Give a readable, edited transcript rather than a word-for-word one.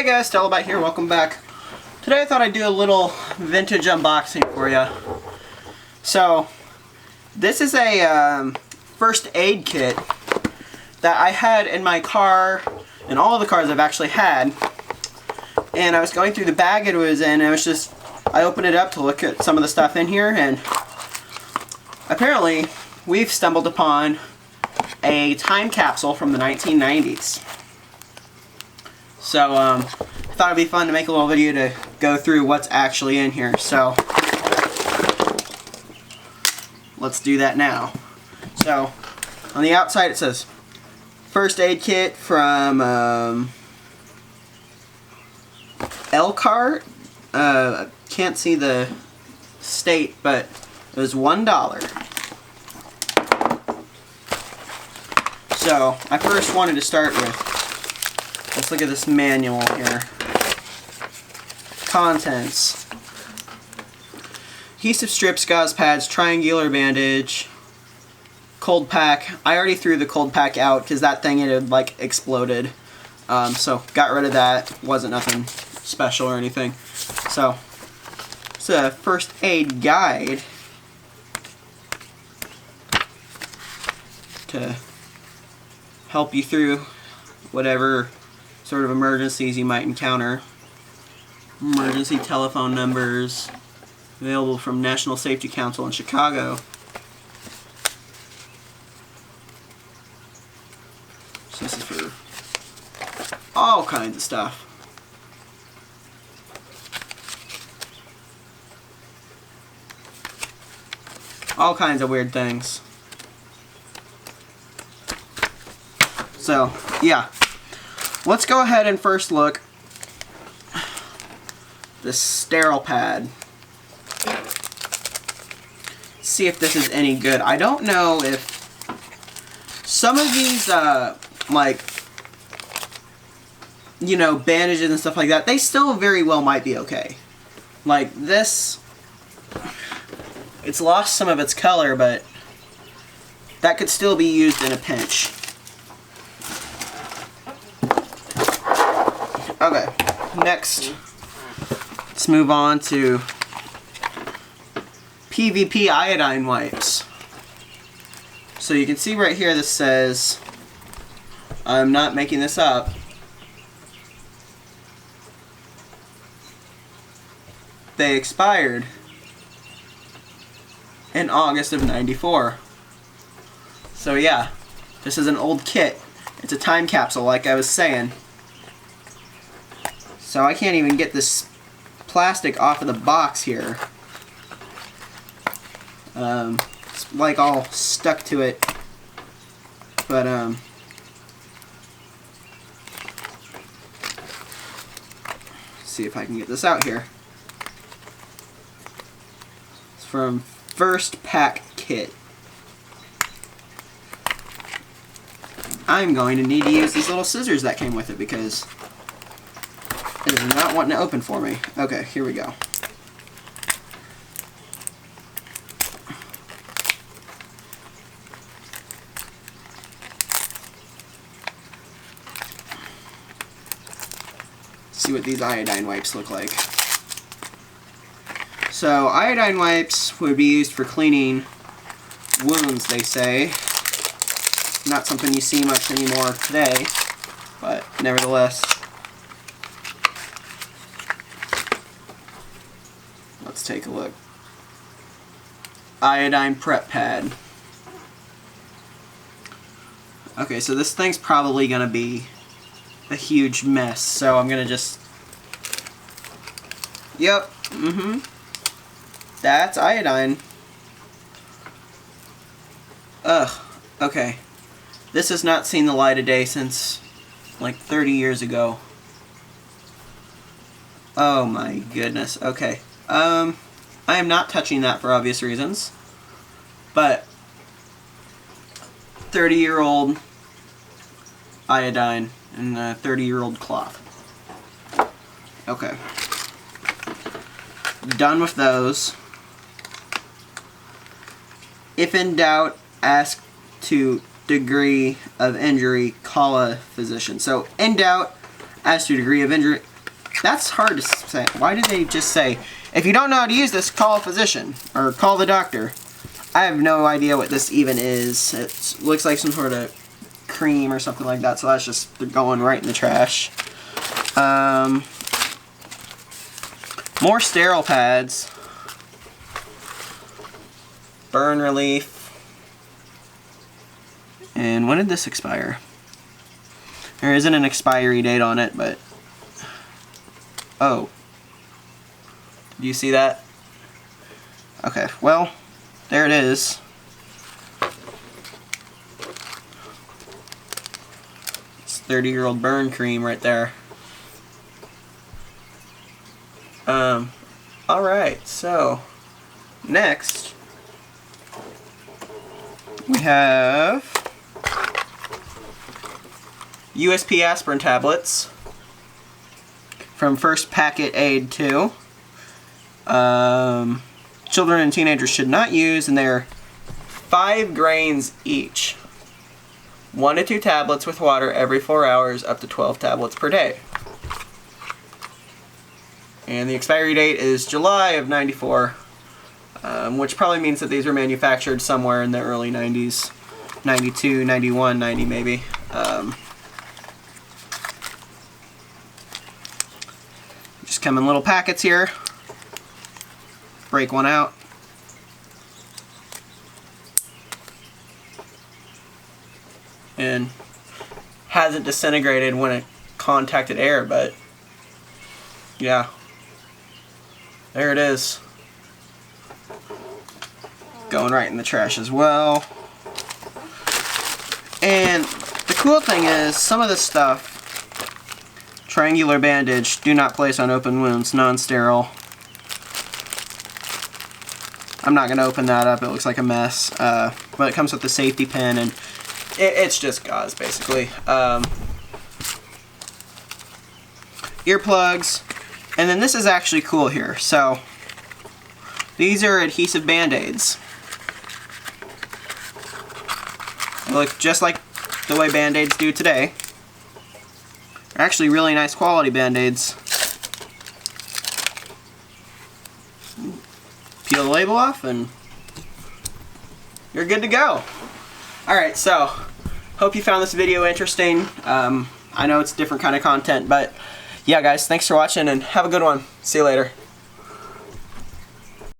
Hey guys, Sterile Pad here, welcome back. Today I thought I'd do a little vintage unboxing for you. So, this is a first aid kit that I had in my car, and all of the cars I've actually had. And I was going through the bag it was in, and I opened it up to look at some of the stuff in here, and apparently we've stumbled upon a time capsule from the 1990s. So, I thought it'd be fun to make a little video to go through what's actually in here. So, let's do that now. So, on the outside it says, first aid kit from Elkhart. Can't see the state, but it was $1. So, I first wanted to start with, let's look at this manual here. Contents. Adhesive strips, gauze pads, triangular bandage, cold pack. I already threw the cold pack out because that thing had like exploded. So got rid of that. Wasn't nothing special or anything. So it's a first aid guide to help you through whatever sort of emergencies you might encounter. Emergency telephone numbers available from National Safety Council in Chicago. So this is for all kinds of stuff. All kinds of weird things. So, yeah. Let's go ahead and first look this Sterile Pad. See if this is any good. I don't know if some of these like, you know, bandages and stuff like that, they still very well might be okay. Like this, it's lost some of its color, but that could still be used in a pinch. Okay, next, let's move on to PVP iodine wipes. So you can see right here this says, I'm not making this up, they expired in August of '94. So yeah, this is an old kit. It's a time capsule like I was saying. So I can't even get this plastic off of the box here. It's like all stuck to it. But see if I can get this out here. It's from First Pack Kit. I'm going to need to use these little scissors that came with it because it is not wanting to open for me. Okay, here we go. See what these iodine wipes look like. So, iodine wipes would be used for cleaning wounds, they say. Not something you see much anymore today, but nevertheless. Let's take a look. Iodine prep pad. Okay, so this thing's probably gonna be a huge mess, so I'm gonna just... Yep, that's iodine. Ugh, okay. This has not seen the light of day since like 30 years ago. Oh my goodness, okay. I am not touching that for obvious reasons, but 30-year-old iodine and a 30-year-old cloth. Okay. Done with those. If in doubt, ask to degree of injury, call a physician. So, in doubt, as to degree of injury, That's hard to say. Why did they just say, if you don't know how to use this, call a physician or call the doctor? I have no idea what this even is. It looks like some sort of cream or something like that, so that's just going right in the trash. More sterile pads. Burn relief. And when did this expire? There isn't an expiry date on it, but... Oh. Do you see that? Okay, well, there it is. It's 30-year-old burn cream right there. Alright, so next we have USP aspirin tablets from First Packet Aid 2. Children and teenagers should not use, and they're 5 grains each. 1 to 2 tablets with water every 4 hours, up to 12 tablets per day. And the expiry date is July of '94, which probably means that these were manufactured somewhere in the early 90s. 92, 91, 90 maybe. Just come in little packets here. Break one out. And hasn't disintegrated when it contacted air, but yeah. There it is. Going right in the trash as well. And the cool thing is, some of this stuff, triangular bandage, do not place on open wounds, non-sterile. I'm not going to open that up, it looks like a mess. But it comes with the safety pin, and it's just gauze, basically. Earplugs. And then this is actually cool here. So, these are adhesive Band-Aids. They look just like the way Band-Aids do today. They're actually really nice quality Band-Aids. Peel the label off and you're good to go. Alright, so, hope you found this video interesting. I know it's different kind of content, but yeah guys, thanks for watching and have a good one. See you later.